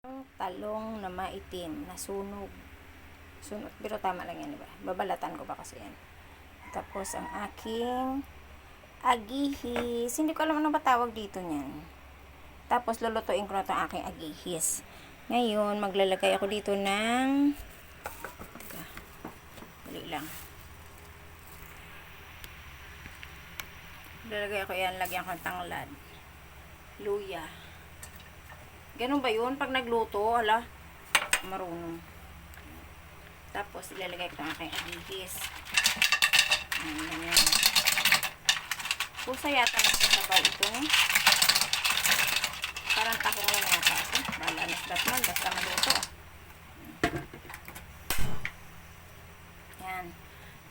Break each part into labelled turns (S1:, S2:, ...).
S1: Talong na maitim, nasunog. Sunog, pero tama lang yan, diba? Babalatan ko pa kasi yan. Tapos, ang aking agihis. Hindi ko alam ano ba tawag dito niyan. Tapos, lulutuin ko na itong aking agihis. Ngayon, maglalagay ako dito ng teka, dali lang. Lalagay ako yan, lagyan ko ng tanglad. Luya. Ganun ba yun? Pag nagluto, ala, marunong. Tapos, ilalagay ko ang aking agihis. Ayan. Pusa yata na sa sabaw ito. Parang takong lang yata ito. Balanas dat man, basta maluto. Ayan.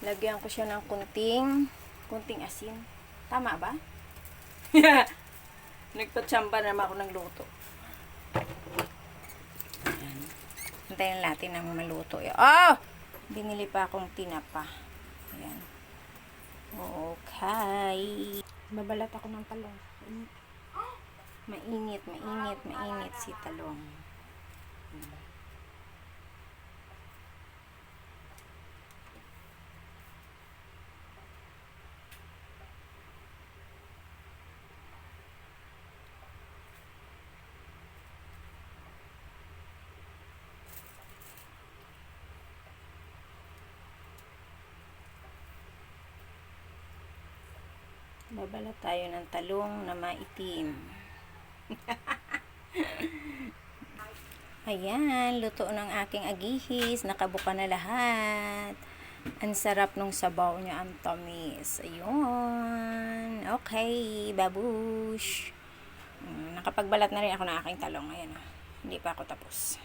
S1: Lagyan ko siya ng kunting asin. Tama ba? Nagpatsamba naman ako ng luto. Hintayin natin na maluto. Oh! Binili pa akong tinapa. Ayan. Okay. Babalat ako ng talong. Mainit si talong. Babalat tayo ng talong na maitim. Ayan, luto ng aking agihis. Nakabuka na lahat. Ang sarap nung sabaw niya, ang tamis. Ayun. Okay, babush. Nakapagbalat na rin ako ng aking talong. Ayan. Hindi pa ako tapos.